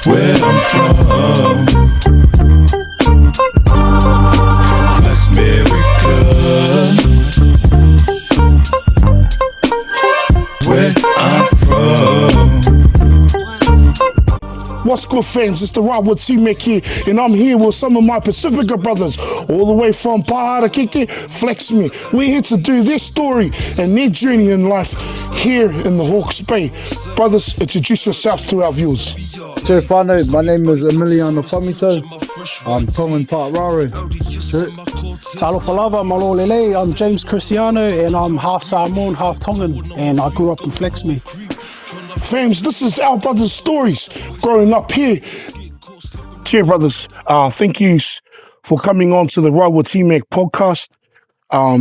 where I'm from. Flaxmere, where I'm from. What's good, friends? It's the Outwood Tmac here, and I'm here with some of my Pasifika brothers, all the way from Pasifika, Flaxmere. We're here to do their story and their journey in life here in the Hawke's Bay. Brothers, introduce yourselves to our viewers. Te whānau, my name is Emiliano Pamito. I'm Tongan Part Raru. Talo Falava, Malolele. I'm James Cristiano, and I'm half Samoan, half Tongan, and I grew up in Flaxmere. Fams, this is our brothers' stories growing up here. Cheer, brothers. Thank you for coming on to the Outwood Tmac podcast.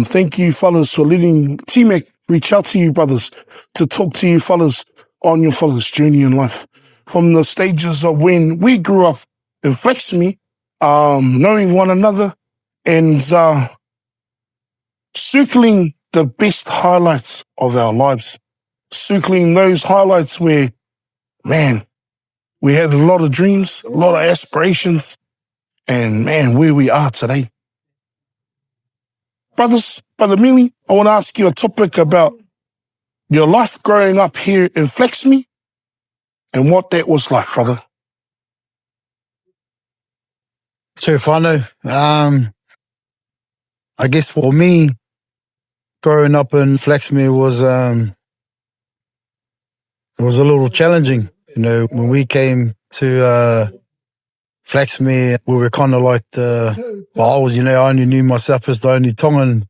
Thank you, fellas, for letting Tmac reach out to you, brothers, to talk to you, fellas, on your fellas' journey in life. From the stages of when we grew up in Flaxmere, knowing one another and circling the best highlights of our lives. Circling those highlights where, man, we had a lot of dreams, a lot of aspirations, and man, where we are today. Brothers, Brother Mili, I want to ask you a topic about your life growing up here in Flaxmere and what that was like, brother. Te whānau, I guess for me, growing up in Flaxmere was it was a little challenging. You know, when we came to Flaxmere, we were kind of like I only knew myself as the only Tongan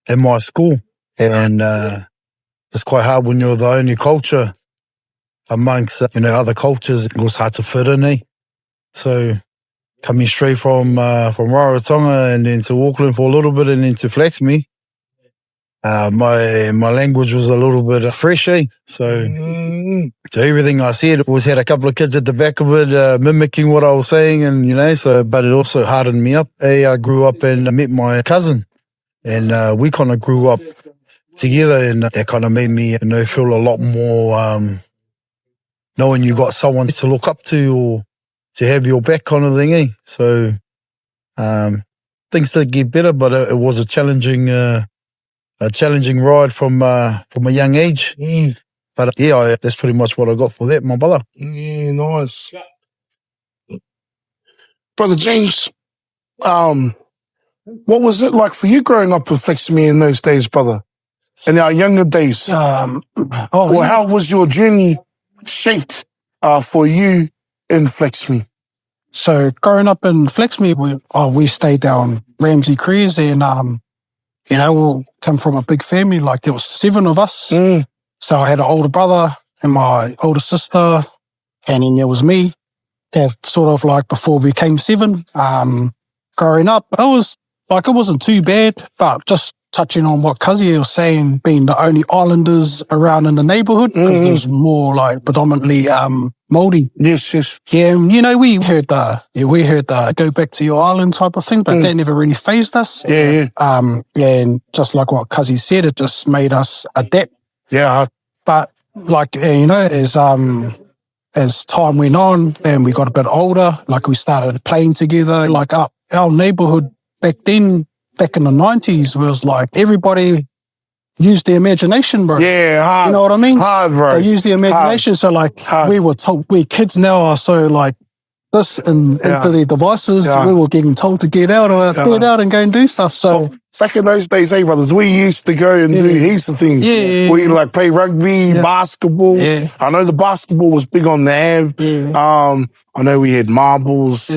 in my school. And it's quite hard when you're the only culture amongst, other cultures. It was hard to fit in, eh? So coming straight from Rarotonga and then to Auckland for a little bit and then to Flaxmere, my language was a little bit fresh, eh? So everything I said always had a couple of kids at the back of it mimicking what I was saying, and but it also hardened me up. I grew up and met my cousin, and we kind of grew up together, and that kind of made me feel a lot more knowing you got someone to look up to or to have your back kind of thing, eh? So things did get better, but it was a challenging ride from a young age. But that's pretty much what I got for that, my brother. Yeah, nice. Brother James, what was it like for you growing up in Flaxmere in those days, brother? In our younger days? How was your journey shaped for you in Flaxmere? So growing up in Flaxmere, we stayed down Ramsey Creers, and we all come from a big family. Like there was 7 of us. So I had an older brother and my older sister, and then there was me. That sort of like before we became 7. Growing up, it wasn't too bad, but just touching on what Kazi was saying, being the only islanders around in the neighbourhood, because there's more like predominantly Māori. Yes. Yeah, we heard the go back to your island type of thing, but that never really fazed us. Yeah. And just like what Kazi said, it just made us adapt. Yeah. But as time went on and we got a bit older, like we started playing together, like our neighbourhood back then, back in the 90s, was like everybody used their imagination, bro. Yeah, hard. You know what I mean? Hard, bro. They used the imagination. So like we were told, we kids now are so like this and for their devices, we were getting told to get out and go and do stuff. So back in those days, hey brothers, we used to go and do heaps of things. We like play rugby, basketball. I know the basketball was big on the Ave. I know we had marbles,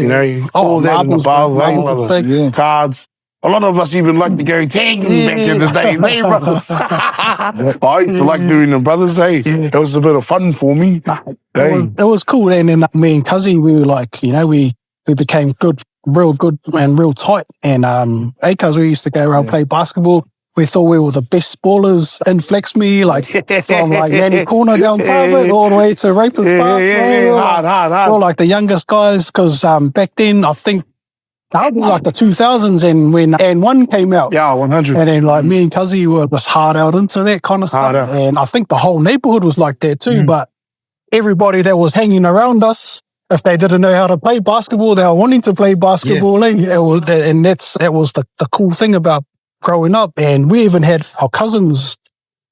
all that in the bar, cards. A lot of us even liked to go tagging back in the day, hey brothers. I used to like doing them, brothers, hey. It was a bit of fun for me. It was cool. And then me and Kazi, we were like, we became real good and real tight. And because we used to go around play basketball, we thought we were the best ballers in Flaxmere, like from like Manny Corner down Tarvik all the way to Rapers Park. Hard. We're like the youngest guys, because back then, I think, that was like the 2000s, and when And 1 came out. Yeah, 100. And then like me and Kazi were just hard out into that kind of stuff. And I think the whole neighborhood was like that too, but everybody that was hanging around us if they didn't know how to play basketball, they were wanting to play basketball. Eh? That was the cool thing about growing up. And we even had our cousins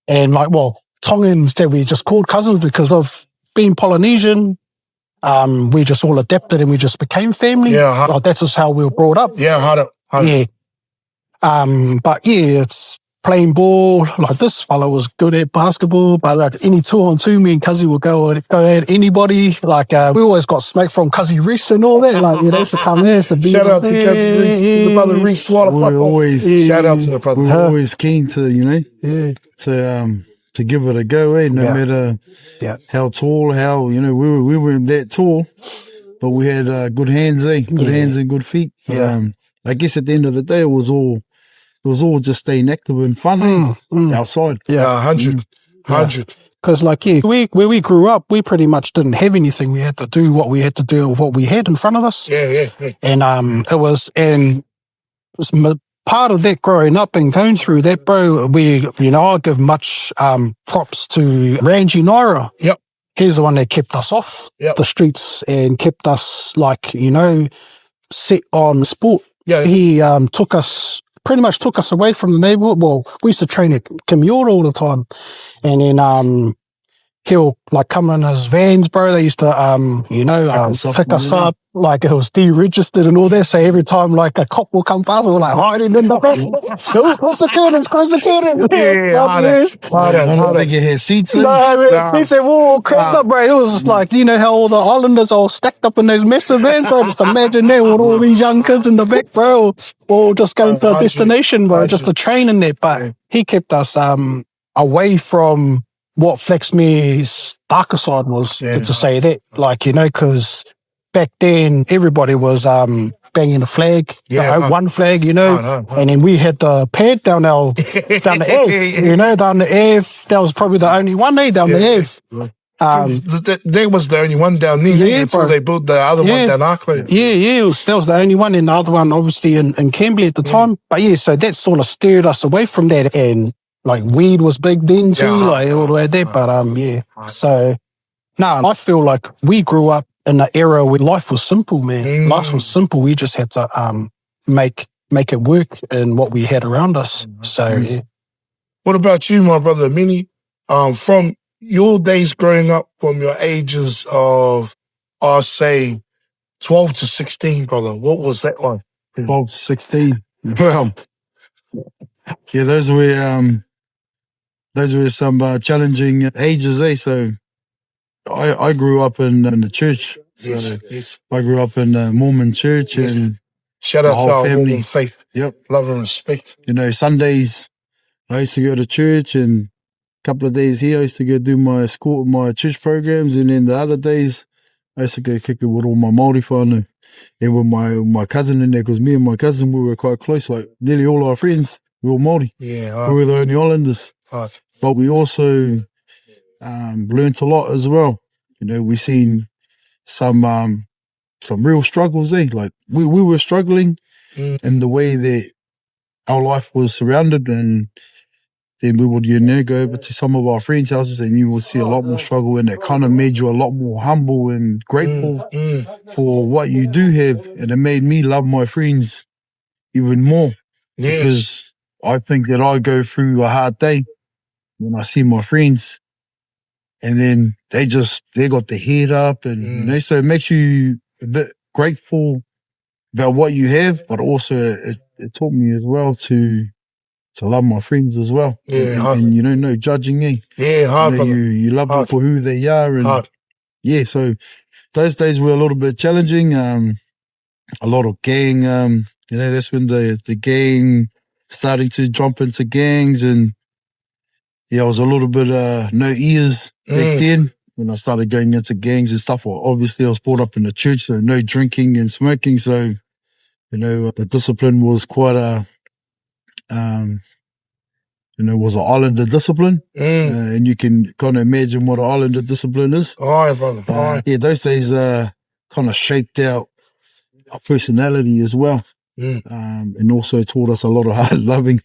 and Tongans that we just called cousins because of being Polynesian. We just all adapted and we just became family. Yeah, that's just how we were brought up. yeah, hard. Yeah. But yeah, it's playing ball. Like this fella was good at basketball, but like any 2-on-2, me and Cuzzy would go at anybody. Like we always got smacked from Cuzzy Reese and all that. Like they used to come here to be. Shout out to Cuzzy Reese, to the brother Reese. Shout out to the brother. We were always keen to, to give it a go, no matter how tall, we weren't that tall, but we had good hands, good hands and good feet. I guess at the end of the day, it was all just staying active and fun outside. Yeah, 100. Because where we grew up, we pretty much didn't have anything. We had to do what we had to do with what we had in front of us. Yeah. And part of that growing up and going through that, bro, I give much props to Rangi Naira. Yep. He's the one that kept us off the streets and kept us set on sport. Yeah. He pretty much took us away from the neighborhood. Well, we used to train at Kimura all the time. And then he'll come in his vans, bro. They used to, pick us up. Like it was deregistered and all that. So every time a cop will come past, we're hiding in the back. No, close the curtains. Yeah, I don't think it had seats in. No, seats were all cracked up, bro. It was just how all the islanders all stacked up in those massive vans, bro. Just imagine that with all these young kids in the back, bro. All just going to a destination, bro, just to train in that. But he kept us away from what Flaxmere's darker side was, to say that. Because back then, everybody was banging the flag, one flag, and then we had the pad down the Ave, down the Ave. That was probably the only one down the Ave. That was the only one down there, so they built the other one down Auckland. That was the only one, and the other one obviously in Camberley at the time. But so that sort of steered us away from that, and weed was big then too, all the way there. But so I feel like we grew up in an era where life was simple, man. Life was simple. We just had to make it work in what we had around us. So What about you, my brother Minnie? From your days growing up, from your ages of, I'll say, 12 to 16, brother, what was that like? 12 to 16. Well, those were some challenging ages, So I grew up in the church. Yes. I grew up in a Mormon church and shout out to our family. Mormon faith. Yep. Love and respect. Sundays I used to go to church, and a couple of days here I used to go do my church programs, and then the other days I used to go kick it with all my Māori whānau. And with my cousin in there, because me and my cousin, we were quite close, nearly all our friends, we were Māori. Yeah. We were the only islanders. But we also learnt a lot as well. We seen some real struggles, we were struggling in the way that our life was surrounded, and then we would go over to some of our friends' houses and you would see a lot more struggle, and it kind of made you a lot more humble and grateful for what you do have, and it made me love my friends even more. Because I think that I go through a hard day when I see my friends, and then they got their head up, and so it makes you a bit grateful about what you have, but also it taught me as well to love my friends as well. And no judging, you love them for who they are, and so those days were a little bit challenging. A lot of gang, that's when the gang starting to jump into gangs, and I was a little bit no ears back then when I started going into gangs and stuff. Well, obviously I was brought up in the church, so no drinking and smoking. So, the discipline was quite was an islander discipline. And you can kind of imagine what an islander discipline is. All right, brother. Those days kind of shaped out our personality as well. And also taught us a lot of hard loving.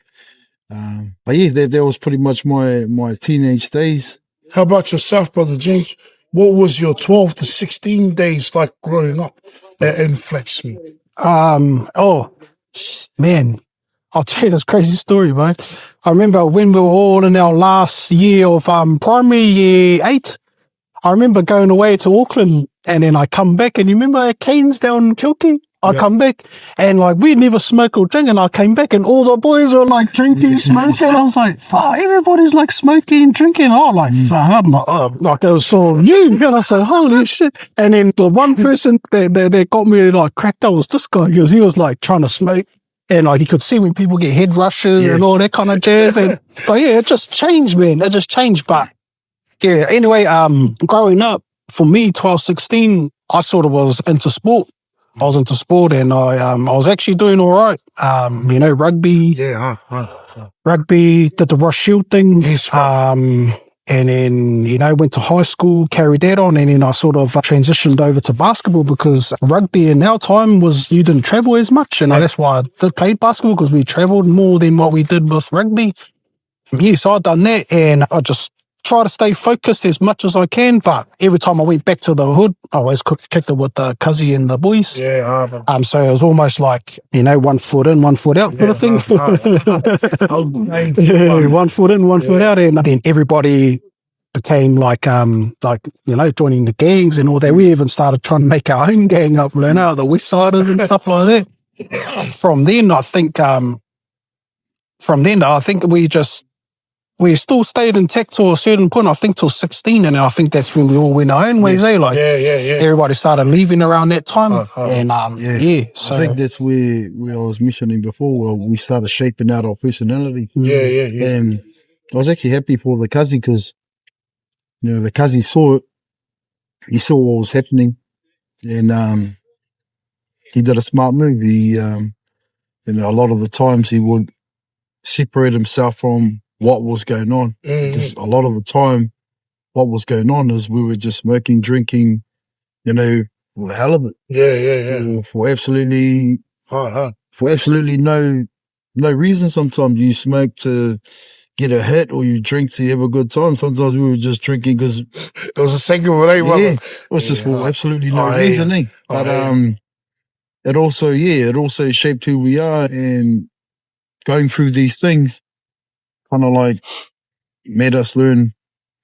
But that was pretty much my teenage days. How about yourself, brother James? what was your 12 to 16 days like growing up in Flaxmere? Man, I'll tell you this crazy story, mate. I remember when we were all in our last year of primary, year 8, I remember going away to Auckland, and then I come back, and you remember Canes down in Kilkee? I come back, and like we never smoke or drink, and I came back, and all the boys were like drinking, smoking. I was like, fuck, everybody's like smoking and drinking. Oh, like, fuck, I'm not, like it was so new. And I said, holy shit. And then the one person that got me like cracked up was this guy, because he was like trying to smoke. And like you could see when people get head rushes and all that kind of jazz. And but yeah, it just changed, man. It just changed. But yeah, anyway, growing up, for me, 12, 16, I sort of was into sport. I was into sport, and I was actually doing all right. You know, rugby. Rugby, did the Ross Shield thing. Yes, and then, you know, went to high school, carried that on, and then I sort of transitioned over to basketball, because rugby in our time was, you didn't travel as much, and that's why I played basketball, because we travelled more than what we did with rugby. Yeah, so I'd done that, and I just try to stay focused as much as I can, but every time I went back to the hood, I always kicked it with the cuzzy and the boys. So it was almost like, you know, 1 foot in, 1 foot out sort of thing. 1 foot in, 1 foot out, and then everybody became like, you know, joining the gangs and all that. We even started trying to make our own gang up, you know, the West Siders and stuff like that. From then, I think we still stayed intact to a certain point, I think till 16, and I think that's when we all went our own ways, Like, everybody started leaving around that time. And, so I think that's where I was mentioning before, where we started shaping out our personality. And I was actually happy for the Kazi, because, you know, the Kazi saw it. He saw what was happening, and he did a smart move. He, you know, a lot of the times he would separate himself from what was going on, because a lot of the time what was going on is we were just smoking, drinking, you know, for the hell of it. For absolutely for absolutely no reason. Sometimes you smoke to get a hit, or you drink to have a good time. Sometimes we were just drinking because it was a second one, it was just for absolutely no reason. But it also shaped who we are, and going through these things kind of like made us learn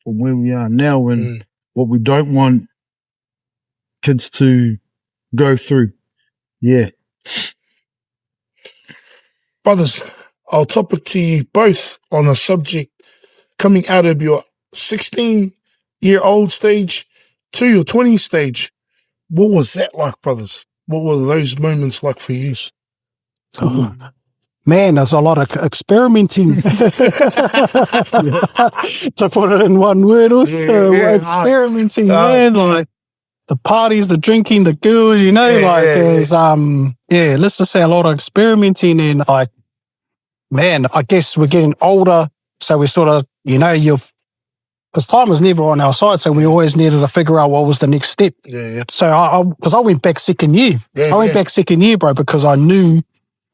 from where we are now, and what we don't want kids to go through. Brothers, I'll topic to you both on a subject coming out of your 16-year-old stage to your 20 stage. What was that like, brothers? What were those moments like for you? Man, there's a lot of experimenting. To put it in one word, also experimenting, man. Like the parties, the drinking, the girls, you know, there's let's just say a lot of experimenting, and like, man, I guess we're getting older, so we sort of, you know, because time was never on our side, so we always needed to figure out what was the next step. So because I went back second year. I went back second year, bro, because I knew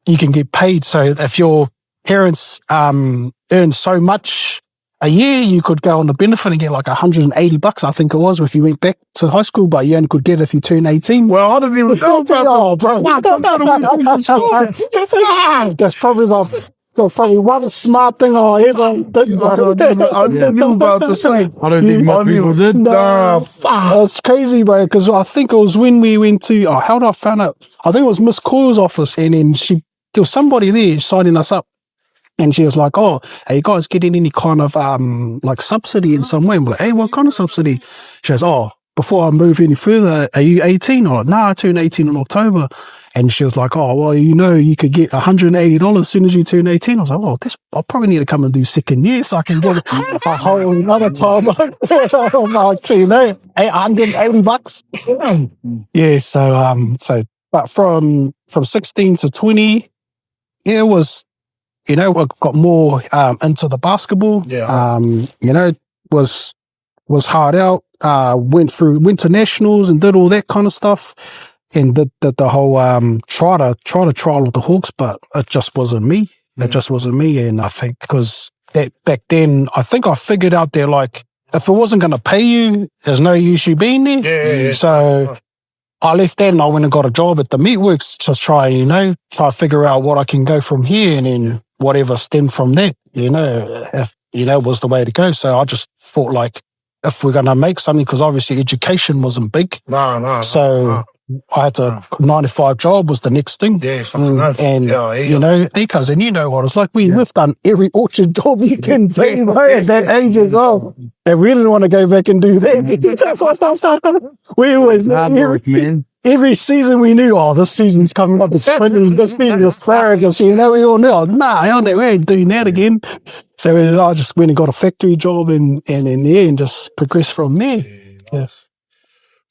you can get paid. So if your parents earn so much a year, you could go on the benefit and get like $180, I think it was, if you went back to high school, but you only could get it if you turn 18. Well, I didn't even know about that. That's probably one smart thing I ever did. I knew about the same. I don't think most people did. That's crazy, bro, because I think it was when we went to, how did I find out? I think it was Miss Coyle's office, and then there was somebody there signing us up. And she was like, are you guys getting any kind of like subsidy in some way? I'm like, hey, what kind of subsidy? She goes, before I move any further, are you 18? I'm like, no, I turned 18 in October. And she was like, well, you know, you could get $180 as soon as you turn 18. I was like, I'll probably need to come and do second year so I can get a whole another time. I'm like, you know, $180. Yeah, so but from 16 to 20, it was, you know, I got more into the basketball. You know, was hard out. Went to nationals and did all that kind of stuff, and did the whole try to trial with the Hawks, but it just wasn't me. It just wasn't me, and I think because that back then, I think I figured out that like if it wasn't going to pay you, there's no use you being there. Yeah. So I left that and I went and got a job at the meatworks, just try to figure out what I can go from here, and then whatever stemmed from that, if, was the way to go. So I just thought, like, if we're going to make something, because obviously education wasn't big. No. So I had to, 9 to 5 job was the next thing. Yeah, fucking nice. And, Yeah, because, and you know what it's like, we've done every orchard job you can do, at that age as well. And we didn't want to go back and do that. We always, Hard work, man. every season we knew, this season's coming up, it's sprinting, this season is asparagus, we all knew, we ain't doing that again. So I just went and got a factory job and just progressed from there. Nice.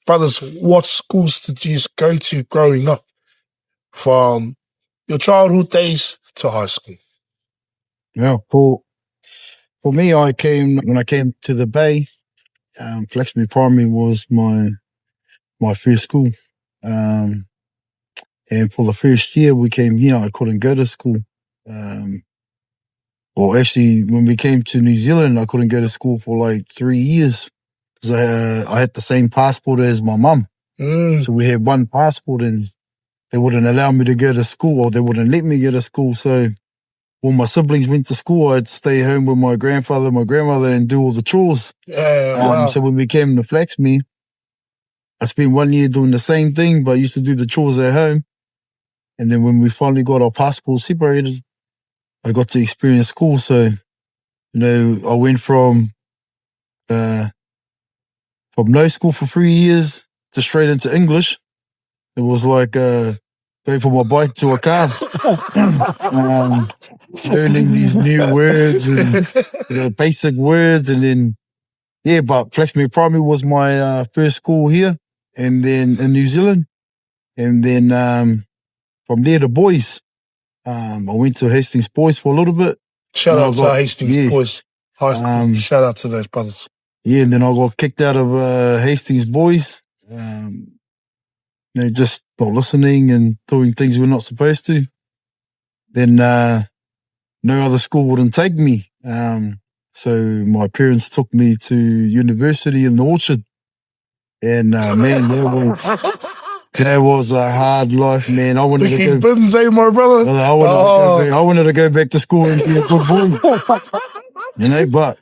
Brothers, what schools did you go to growing up, from your childhood days to high school? Well, for me, when I came to the Bay, Flaxmere Primary was my first school. And for the first year we came here, I couldn't go to school. Actually, when we came to New Zealand, I couldn't go to school for like 3 years because I had the same passport as my mum. So we had one passport, and they wouldn't allow me to go to school, or they wouldn't let me go to school. So when my siblings went to school, I had to stay home with my grandfather, my grandmother, and do all the chores. Wow. So when we came to Flaxmere, I spent 1 year doing the same thing, but I used to do the chores at home. And then when we finally got our passports separated, I got to experience school. So, I went from no school for 3 years to straight into English. It was like going from a bike to a car. Learning these new words and basic words. And then, but Flaxmere Primary was my first school here, and then in New Zealand. And then from there to boys. I went to Hastings Boys for a little bit. Shout out to Hastings Boys High School. Shout out to those brothers. Yeah, and then I got kicked out of Hastings Boys. Just not listening and doing things we're not supposed to. Then no other school wouldn't take me. So my parents took me to university in the Orchard. And man, that was a hard life, man. I wanted to go. Bins, my brother. I wanted to go back to school and be a good boy. But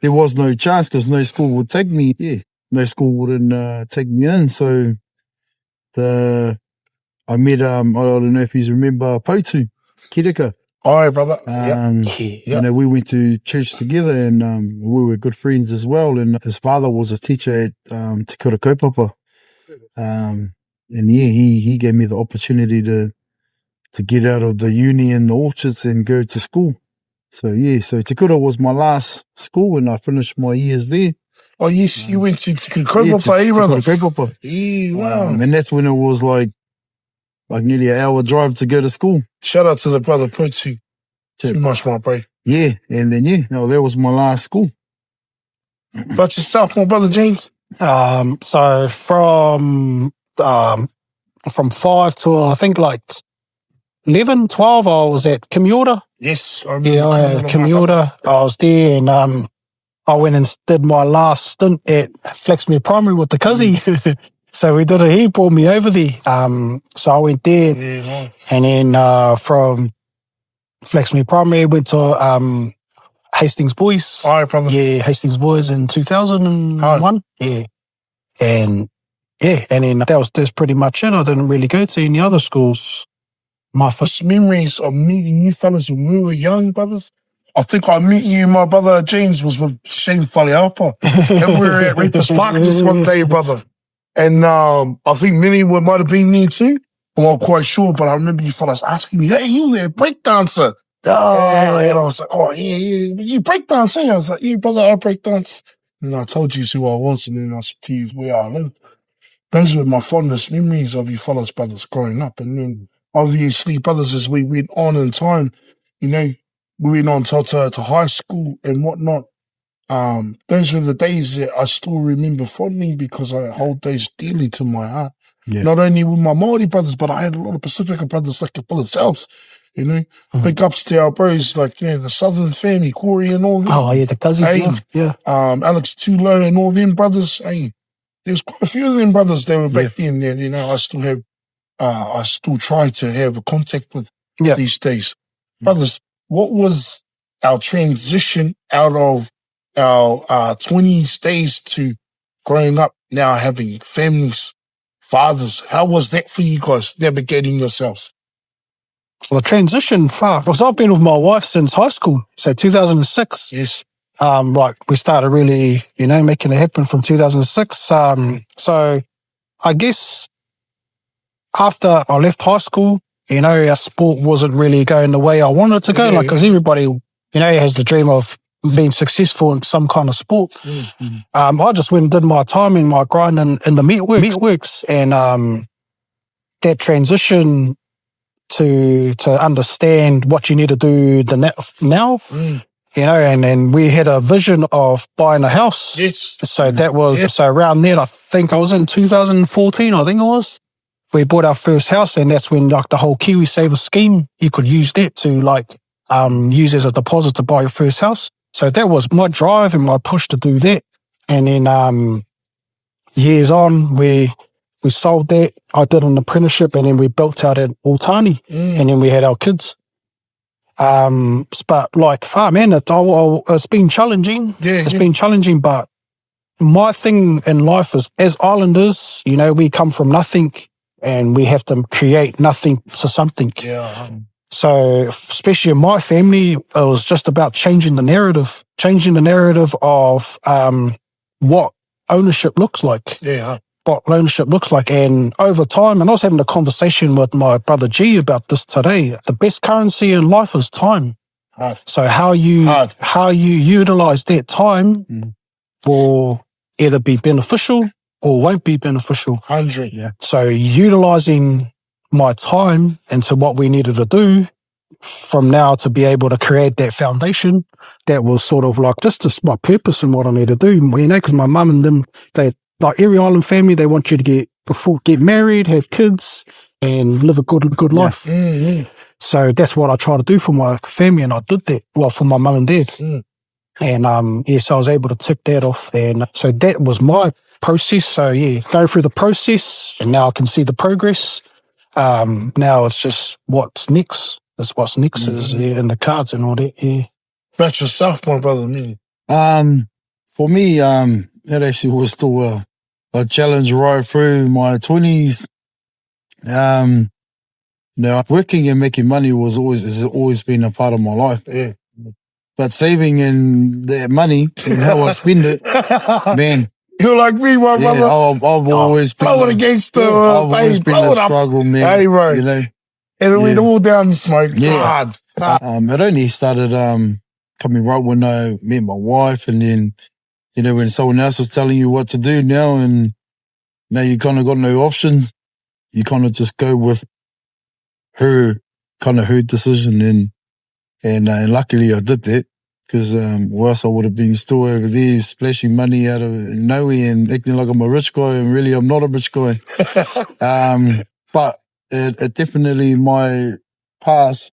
there was no chance because no school would take me. Yeah, no school wouldn't take me in. So I met I don't know if you remember Poutu Kirika. All right, brother. We went to church together, and we were good friends as well. And his father was a teacher at Te Kura Kaupapa. He gave me the opportunity to get out of the uni in the orchards and go to school. So Te Kura was my last school, and I finished my years there. Oh yes, you went to Te Kura Kaupapa, brother. Te Kura Kaupapa. Yeah, wow. And that's when it was like nearly an hour drive to go to school. Shout out to the brother Poutu. Too much, my bro. Yeah, and then that was my last school. About yourself, my brother James. So from 5 to I think like 11, 12, I was at Commuter. Yes, I had Commuter. I was there, and I went and did my last stint at Flaxmere Primary with the cuzzy. So we did it. He brought me over there. So I went there, nice. And then from Flaxmere Primary went to Hastings Boys. All right, brother. Yeah, Hastings Boys in 2001. Yeah, and then that's pretty much it. I didn't really go to any other schools. My first memories of meeting you fellas when we were young, brothers, I think I met you, my brother James, was with Shane Faleapa. And we were at Reapers Park this one day, brother. And I think many might have been there too. I'm not quite sure, but I remember you fellas asking me, hey, you there, breakdancer? And I was like, oh, yeah, you breakdance, eh? I was like, yeah, brother, I breakdance. And I told you who I was, and then I said to you where I live. Those were my fondest memories of you fellas, brothers, growing up. And then, obviously, brothers, as we went on in time, we went on to high school and whatnot. Those were the days that I still remember fondly because I hold those dearly to my heart. Yeah. Not only with my Māori brothers, but I had a lot of Pasifika brothers like the Bullets Alps, you know. Big ups to our bros, like, you know, the Southern family, Corey and all them. Oh, yeah, the cousins. Hey, Yeah. Alex Tulo and all them brothers. Hey, there's quite a few of them brothers that were back then that, you know, I still try to have a contact with these days. Brothers, what was our transition out of our 20s days to growing up now, having families, fathers? How was that for you guys, navigating yourselves? So the transition far, because I've been with my wife since high school, so 2006. Yes. Like we started really, you know, making it happen from 2006. So I guess after I left high school, you know, our sport wasn't really going the way I wanted it to go. Because everybody, you know, has the dream of being successful in some kind of sport. I just went and did my time in my grind in the meatworks, and that transition to understand what you need to do now. You know, and then we had a vision of buying a house. Yes. So that was, so around then, I think I was in 2014, I think it was. We bought our first house, and that's when like the whole KiwiSaver scheme, you could use that to like use as a deposit to buy your first house. So that was my drive and my push to do that. And then years on, we sold that. I did an apprenticeship, and then we built out at Outta, and then we had our kids. But like far, man, it's been challenging. It's been challenging, but my thing in life is, as islanders, you know, we come from nothing and we have to create nothing to something. So especially in my family, it was just about changing the narrative of what ownership looks like. What ownership looks like. And over time, and I was having a conversation with my brother G about this today, the best currency in life is time. So how you utilize that time will either be beneficial or won't be beneficial. 100. So utilizing my time into what we needed to do from now to be able to create that foundation, that was sort of like just my purpose and what I need to do. You know, because my mum and them, they, like every island family, they want you to get married, have kids, and live a good life. So that's what I try to do for my family, and I did that. Well, for my mum and dad. And so I was able to tick that off, and so that was my process. So going through the process, and now I can see the progress. Now it's just what's next. That's what's next is in the cards and all that. About yourself, my brother, me. For me, that actually was still a challenge right through my 20s. Now, working and making money has always been a part of my life. But saving and that money and how I spend it, man. You're like me, my brother. I've always been blowing against the I've always been a struggle, man. Hey, right. You know, and it went all down the smoke. God. It only started coming right when I met my wife, and then, you know, when someone else is telling you what to do now, and now you kind of got no options, you kind of just go with her decision, and luckily I did that, because or else I would have been still over there splashing money out of nowhere and acting like I'm a rich guy, and really I'm not a rich guy. But it definitely, my past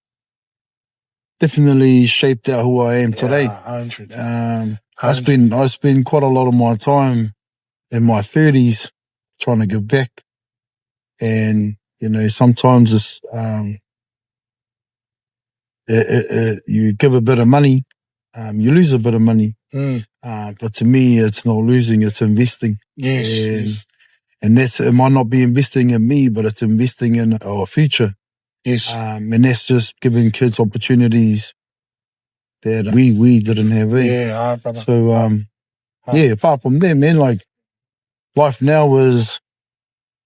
definitely shaped out who I am today. 100. I spend quite a lot of my time in my 30s trying to give back, and you know, sometimes it's you give a bit of money, you lose a bit of money. But to me, it's not losing; it's investing. Yes. And it might not be investing in me, but it's investing in our future. Yes. And that's just giving kids opportunities that we didn't have. Brother. So apart from that, man, like life now was,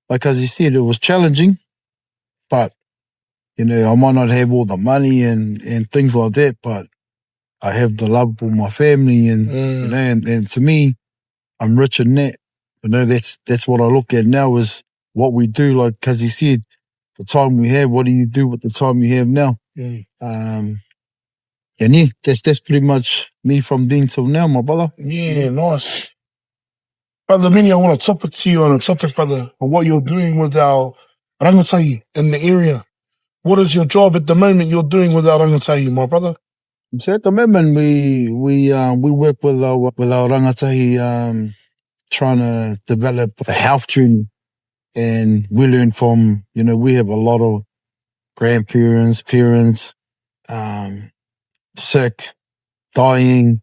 like as you said, it was challenging, but you know, I might not have all the money and things like that, but I have the love for my family, and you know, and to me, I'm rich in that. You know, that's what I look at now, is what we do. Like, because he said, the time we have, what do you do with the time you have now? And that's pretty much me from then till now, my brother. Yeah, nice. Brother Minnie, I want to topic to you on a topic, brother, of what you're doing with our rangatahi in the area. What is your job at the moment you're doing with our rangatahi, my brother? So at the moment, we work with our rangatahi, trying to develop a health journey, and we learn from, we have a lot of grandparents, parents, sick, dying,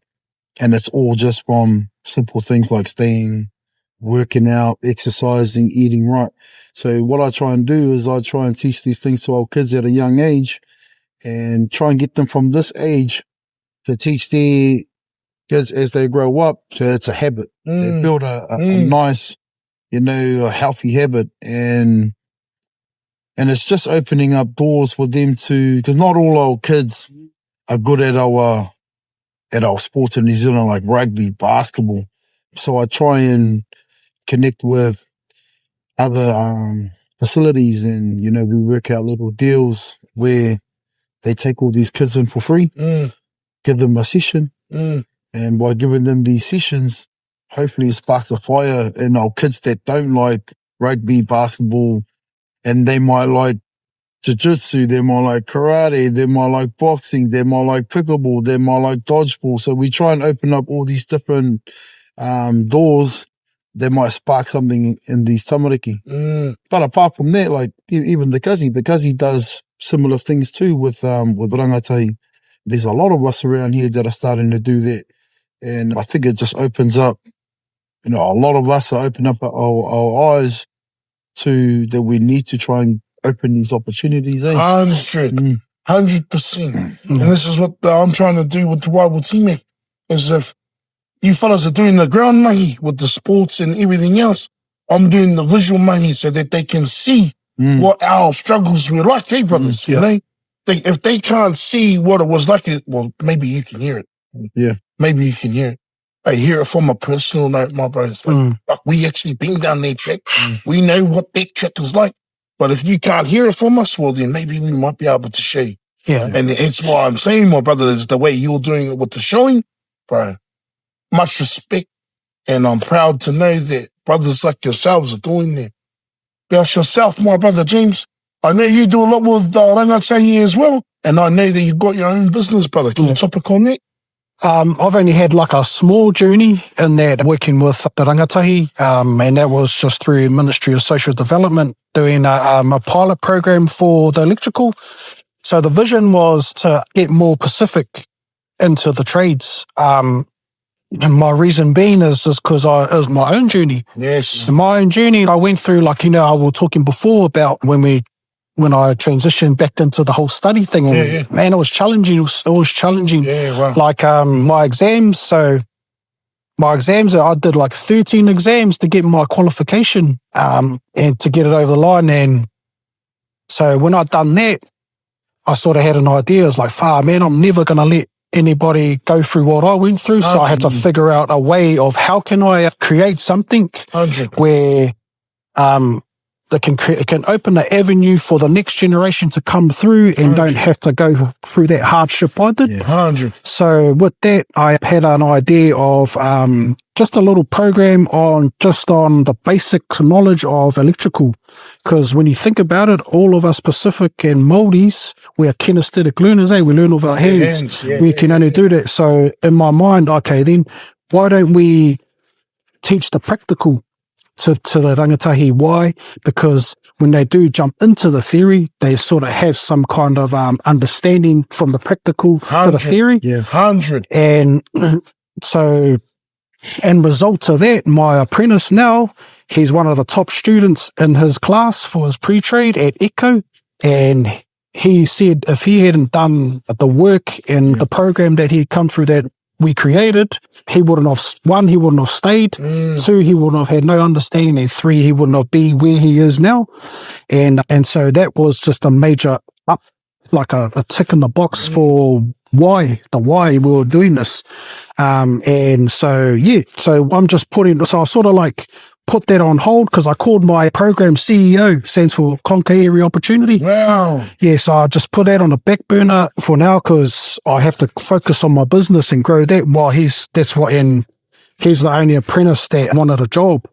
and it's all just from simple things like staying, working out, exercising, eating right. So what I try and do is I try and teach these things to our kids at a young age, and try and get them from this age to teach their kids as they grow up. So it's a habit. They build a nice, a healthy habit, and it's just opening up doors for them to, because not all our kids are good at our sports in New Zealand, like rugby, basketball. So I try and connect with other facilities, and we work out little deals where they take all these kids in for free, give them a session, and by giving them these sessions, hopefully it sparks a fire in our kids that don't like rugby, basketball, and they might like jiu-jitsu, they might like karate, they might like boxing, they might like pickleball, they might like dodgeball. So we try and open up all these different doors that might spark something in these tamariki. But apart from that, like even the kazi does similar things too with rangatahi. There's a lot of us around here that are starting to do that. And I think it just opens up, a lot of us are opening up our eyes to that we need to try and open these opportunities. 100%. And this is what I'm trying to do with the Rival Tmac, is if you fellas are doing the ground mahi with the sports and everything else, I'm doing the visual mahi so that they can see what our struggles were like, brothers? You know? If they can't see what it was like, well, maybe you can hear it. Yeah. Maybe you can hear it. I hear it from a personal note, my brothers. Like we actually been down that track. We know what that track is like. But if you can't hear it from us, well, then maybe we might be able to show you. Yeah. And it's why I'm saying, my brother, is the way you're doing it with the showing, bro. Much respect. And I'm proud to know that brothers like yourselves are doing that. About yourself, my brother James, I know you do a lot with rangatahi as well. And I know that you've got your own business, brother. Can you topic on that? I've only had like a small journey in that, working with the rangatahi, and that was just through Ministry of Social Development, doing a pilot program for the electrical. So the vision was to get more Pacific into the trades. And my reason being is just because it was my own journey. Yes. In my own journey, I went through, like, I was talking before about when I transitioned back into the whole study thing, and man, it was challenging. It was challenging. Yeah, wow. Like my exams. So my exams, I did like 13 exams to get my qualification, and to get it over the line. And so when I'd done that, I sort of had an idea. I was like, man, I'm never going to let anybody go through what I went through. So I had to figure out a way of how can I create something where that can open an avenue for the next generation to come through and don't have to go through that hardship I did. 100. So with that, I had an idea of just a little program on the basic knowledge of electrical. Because when you think about it, all of us Pacific and Māoris, we are kinesthetic learners, we learn with our hands. We can only do that. So in my mind, okay, then why don't we teach the practical to the rangatahi? Why? Because when they do jump into the theory, they sort of have some kind of understanding from the practical to the theory. 100. And so, in result to that, my apprentice now, he's one of the top students in his class for his pre-trade at ECHO. And he said if he hadn't done the work and the program that he'd come through that we created, he wouldn't have stayed. 2, he wouldn't have had no understanding. And 3, he wouldn't have been where he is now. And so that was just a major up, like a tick in the box for why we were doing this. And so, so I'm just so I sort of like put that on hold because I called my program CEO, stands for Conquer Every Opportunity. Wow. Yeah, so I just put that on the back burner for now because I have to focus on my business and grow that while he's the only apprentice that wanted a job.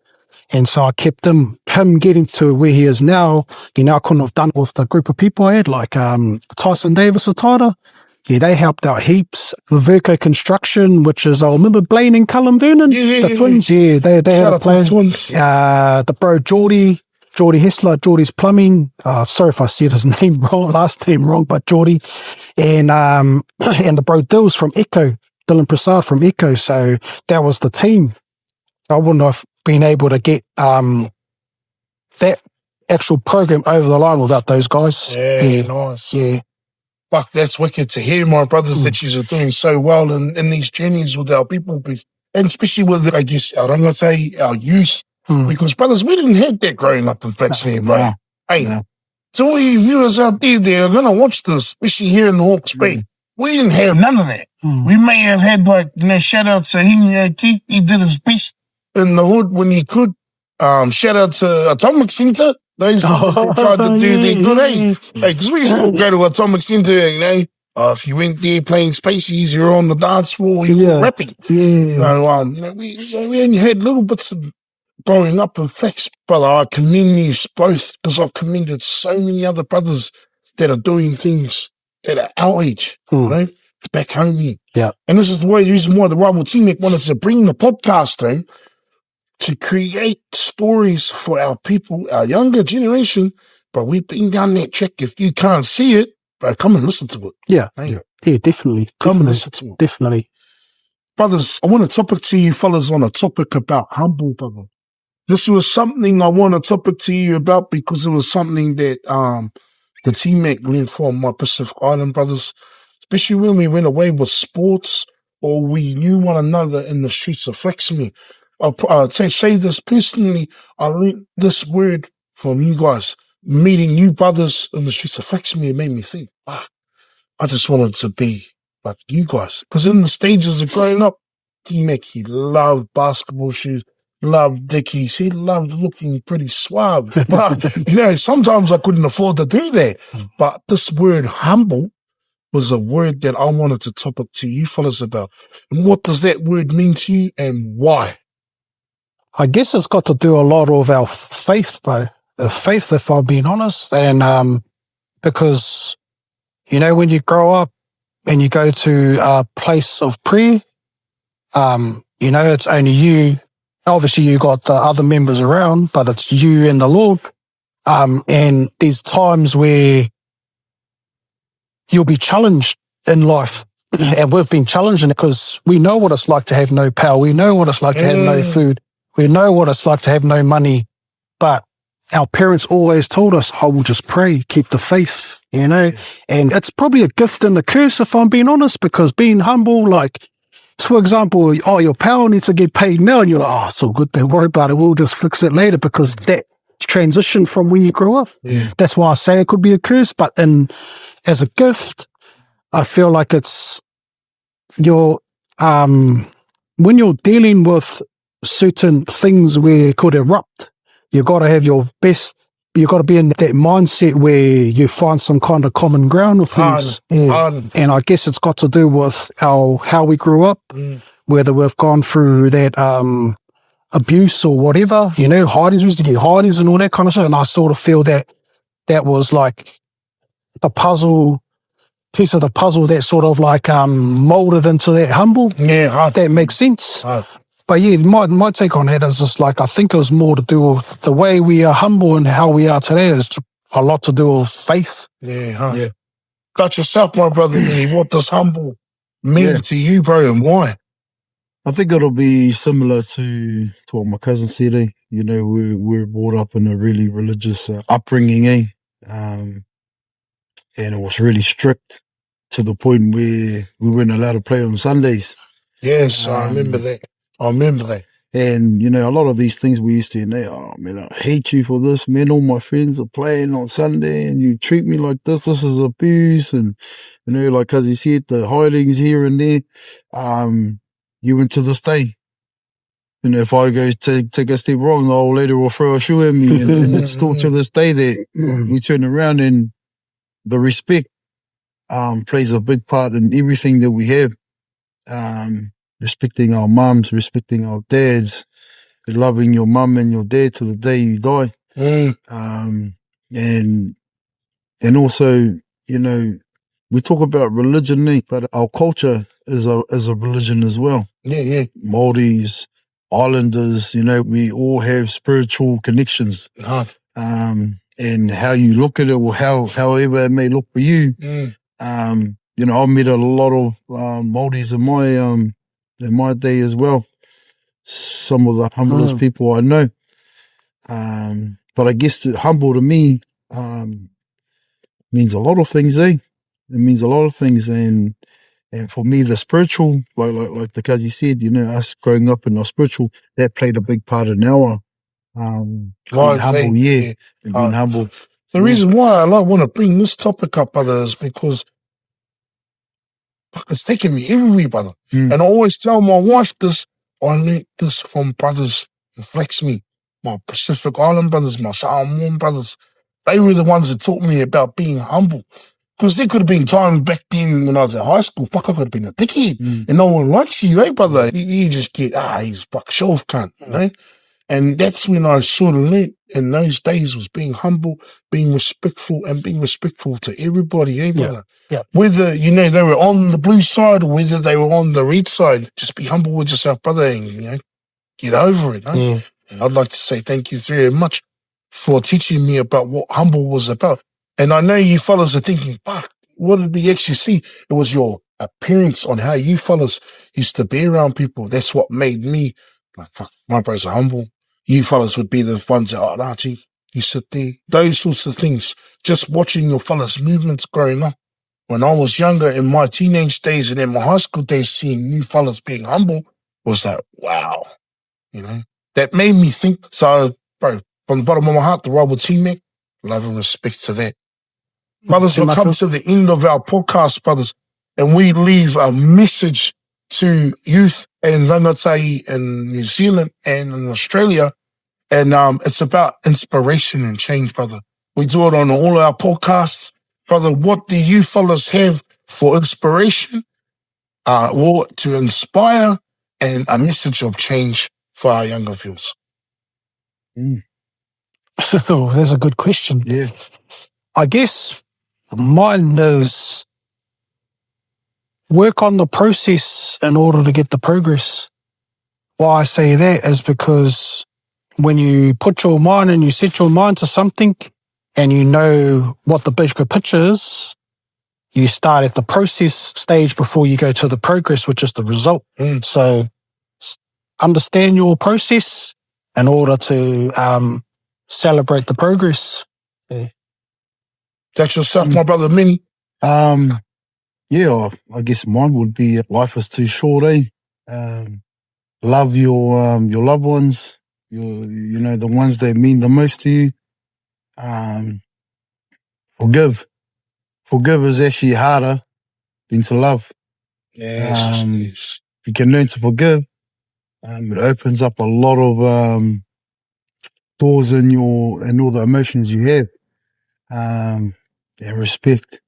And so I kept him getting to where he is now. I couldn't have done it with the group of people I had, like Tyson Davis or Tyler. Yeah, they helped out heaps. The Verco Construction, which is, I remember Blaine and Cullen Vernon, the twins. Yeah, they had a plan. Twins. The bro Geordie Hessler, Geordie's Plumbing. Sorry if I said his name wrong, last name wrong, but Geordie. And the bro Dills from Echo, Dylan Prasad from Echo. So that was the team. I wouldn't have been able to get that actual program over the line without those guys. Yeah, nice. Yeah. Fuck, that's wicked to hear, my brothers, that you are doing so well in these journeys with our people, and especially with, I guess, our youth. Because, brothers, we didn't have that growing up in Flaxmere, bro. Hey, so all you viewers out there that are going to watch this, especially here in the Hawke's Bay, we didn't have none of that. We may have had, shout out to him, Keith, he did his best in the hood when he could. Shout out to Atomic Centre. Those who tried to do their good, because we used to go to Atomic Centre, if you went there playing Spaceys, you were on the dance floor, you were rapping. We only had little bits of growing up in Flax, brother. I commend you both, because I've commended so many other brothers that are doing things that are our age, back home here. Yeah. And this is the reason why the Rival Tmac wanted to bring the podcast home, to create stories for our people, our younger generation. But we've been down that track. If you can't see it, bro, come and listen to it. Yeah, definitely. Come and listen to it. Definitely. Brothers, I want to topic to you fellas on a topic about humble, brother. This was something I want to topic to you about because it was something that the Tmac learned from my Pacific Island brothers, especially when we went away with sports or we knew one another in the streets of Flaxmere. I'll say this personally, I learned this word from you guys. Meeting you brothers in the streets of Flaxmere made me think, I just wanted to be like you guys. Because in the stages of growing up, Tmac, he loved basketball shoes, loved dickies, he loved looking pretty suave. But, sometimes I couldn't afford to do that. But this word humble was a word that I wanted to topic to you fellas about. And what does that word mean to you and why? I guess it's got to do a lot with our faith, bro. Faith, if I'm being honest. And because, when you grow up and you go to a place of prayer, it's only you. Obviously, you got the other members around, but it's you and the Lord. And there's times where you'll be challenged in life. And we've been challenged because we know what it's like to have no power. We know what it's like to have no food. We know what it's like to have no money, but our parents always told us, I will just pray, keep the faith, and it's probably a gift and a curse if I'm being honest, because being humble, like, for example, your power needs to get paid now, and you're like, it's all good, don't worry about it, we'll just fix it later, because that transition from when you grow up. That's why I say it could be a curse, but as a gift, I feel like it's when you're dealing with certain things where it could erupt, you got to have your best, you got to be in that mindset where you find some kind of common ground with things. And I guess it's got to do with how we grew up, whether we've gone through that abuse or whatever, hidings, we used to get hidings and all that kind of stuff, and I sort of feel that was like the piece of the puzzle that sort of like molded into that humble. If that makes sense. But yeah, my take on that is just like, I think it was more to do with the way we are humble and how we are today is a lot to do with faith. Got yourself, my brother. What does humble mean to you, bro, and why? I think it'll be similar to what my cousin said. We're brought up in a really religious upbringing, and it was really strict to the point where we weren't allowed to play on Sundays. Yes, I remember that. And, a lot of these things we used to, I hate you for this, man. All my friends are playing on Sunday and you treat me like this. This is abuse. And, like as he said, the hidings here and there, even to this day. If I go take a step wrong, the old lady will throw a shoe at me. And it's still to this day that we turn around and the respect plays a big part in everything that we have. respecting our mums, respecting our dads, loving your mum and your dad to the day you die. And also, you know, we talk about religion, but our culture is a religion as well. Yeah. Māoris, Islanders, you know, we all have spiritual connections. And how you look at it, or however it may look for you. You know, I've met a lot of Māoris in my day as well. Some of the humblest people I know. But I guess humble to me means a lot of things, It means a lot of things, and for me, the spiritual, like the Kazi said, you know, us growing up in our spiritual, that played a big part in our being humble, being humble. The reason why I want to bring this topic up, brother, is because it's taken me everywhere, brother. And I always tell my wife this. I learned this from brothers in Flaxmere, my Pacific Island brothers, my Samoan brothers. They were the ones that taught me about being humble. Because there could have been times back then when I was at high school, I could have been a dickhead. And no one likes you, brother? You just get, he's buck shove cunt, you know? And that's when I sort of learned in those days was being humble, being respectful, and being respectful to everybody, brother? Yeah. Whether, you know, they were on the blue side or whether they were on the red side, just be humble with yourself, brother, and, you know, get over it. I'd like to say thank you very much for teaching me about what humble was about. And I know you fellas are thinking, fuck, what did we actually see? It was your appearance on how you fellas used to be around people. That's what made me like, fuck, my bros are humble. You fellas would be the ones that, Archie, you sit there. Those sorts of things. Just watching your fellas' movements growing up. When I was younger, in my teenage days and in my high school days, seeing you fellas being humble was like, wow. You know? That made me think. So, bro, from the bottom of my heart, the rival Tmac, love and respect to that. Brothers, we've come to the end of our podcast, brothers, and we leave a message to youth in Rangatai in New Zealand and in Australia. And it's about inspiration and change, brother. We do it on all our podcasts. Brother, what do you fellas have for inspiration or to inspire and a message of change for our younger viewers? Oh, that's a good question. Yeah. I guess mine is work on the process in order to get the progress. Why I say that is because when you put your mind and you set your mind to something and you know what the bigger picture is, you start at the process stage before you go to the progress, which is the result. So understand your process in order to celebrate the progress. That's yourself, my brother Minnie. Yeah, I guess mine would be life is too short, Love your loved ones, you know, the ones that mean the most to you. Forgive. Forgive is actually harder than to love. Yes. You can learn to forgive. It opens up a lot of doors in all the emotions you have. And respect.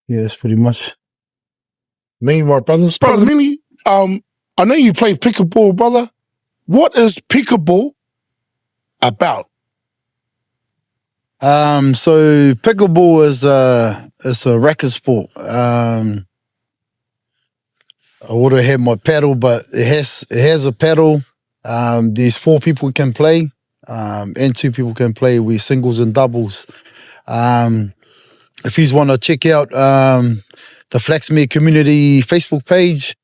Yeah, that's pretty much. Me, my brothers. Brother Minnie, I know you play pickleball, brother. What is pickleball about? So pickleball is a racket sport. I would have had my paddle, but it has a paddle. There's 4 people can play, and 2 people can play with singles and doubles. If you want to check out the Flaxmere community Facebook page,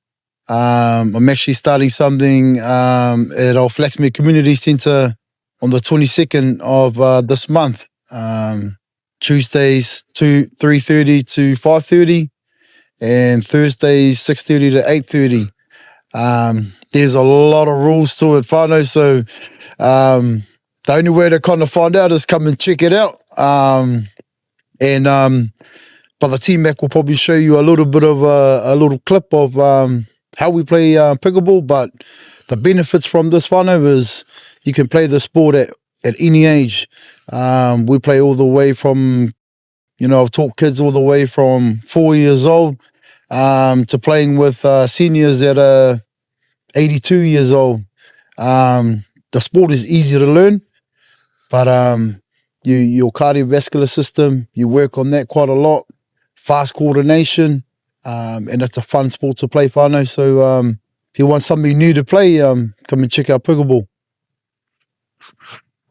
I'm actually starting something at our Flaxmere Community Centre on the 22nd of this month. Tuesdays 3:30 to 5:30 and Thursdays 6:30 to 8:30. There's a lot of rules to it, whānau, so the only way to kind of find out is come and check it out. But the Tmac will probably show you a little bit of a little clip of how we play pickleball, but the benefits from this whānau is you can play the sport at any age. We play all the way from, you know, I've taught kids all the way from 4 years old to playing with seniors that are 82 years old. The sport is easy to learn, but your cardiovascular system, you work on that quite a lot. Fast coordination, and it's a fun sport to play, whānau. So if you want something new to play, come and check out Pickleball.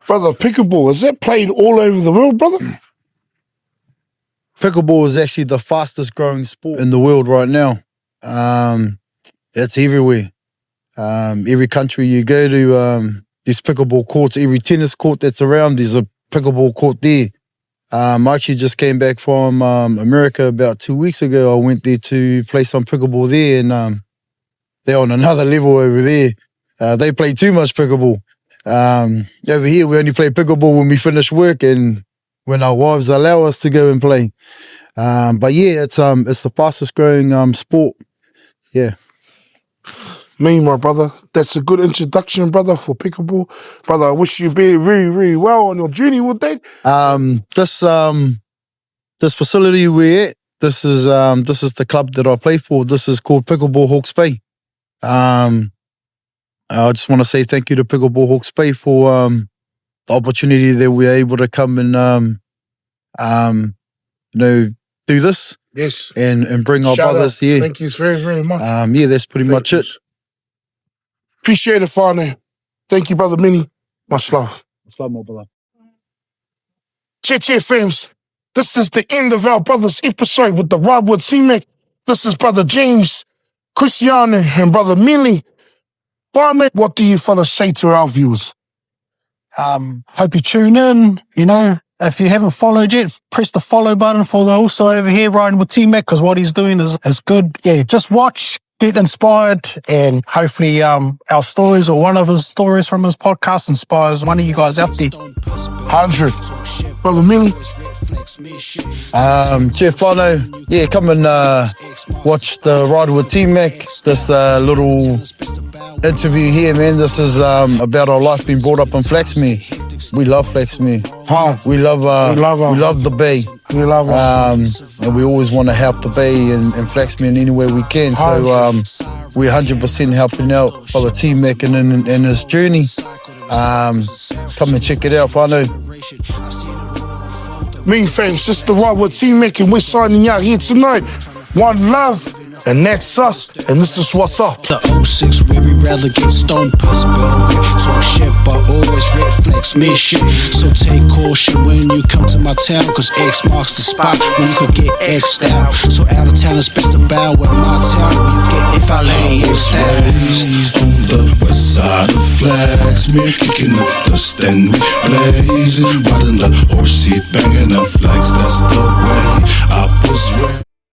Brother, pickleball, is that played all over the world, brother? Pickleball is actually the fastest growing sport in the world right now. It's everywhere. Every country you go to, there's pickleball courts. Every tennis court that's around, there's a pickleball court there. I actually just came back from America about 2 weeks ago. I went there to play some pickleball there, and they're on another level over there. They play too much pickleball. Over here, we only play pickleball when we finish work and when our wives allow us to go and play. But yeah, it's the fastest growing sport. Yeah. Me, my brother, that's a good introduction, brother, for pickleball. Brother, I wish you be very, very well on your journey with that. This facility we're at, this is the club that I play for. This is called Pickleball Hawke's Bay. I just want to say thank you to Pickleball Hawke's Bay for the opportunity that we're able to come and do this. Yes. And bring our Shout brothers out. here. Thank you very, very much. Yeah, that's pretty much it. Appreciate it, Whānau. Thank you, Brother Minnie. Much love. Much love, my brother. Cheer, fams. This is the end of our brothers episode with the Ride with Tmac. This is Brother James, Cristiano, and Brother Minnie. Whānau, what do you fellas say to our viewers? Hope you tune in. If you haven't followed yet, press the follow button for the also over here riding with Tmac, because what he's doing is good. Yeah, just watch, get inspired, and hopefully our stories or one of his stories from his podcast inspires one of you guys out there. 100. Brother Minnie. Jeff Whānau, yeah, come and watch the Ride with Tmac. This little interview here, man. This is about our life being brought up in Flaxmere. We love Flaxmere. We love the bay. We love and we always want to help the bay and Flaxmere in any way we can. So we're 100% helping out Brother Tmac in his journey. Come and check it out, whānau. Me fams, this is the Ride with Tmac, and we're signing out here tonight. One love, and that's us, and this is what's up. The 06 where we rather get stoned, puss, but talk shit, but always reflex me shit. So take caution when you come to my town, cause X marks the spot where you could get X'd out. So out of town it's best to bow at my town where you get if I lay X'd out. Raised on the west side of Flaxmere, kicking up dust and we blazing, riding the horse seat, banging up flags.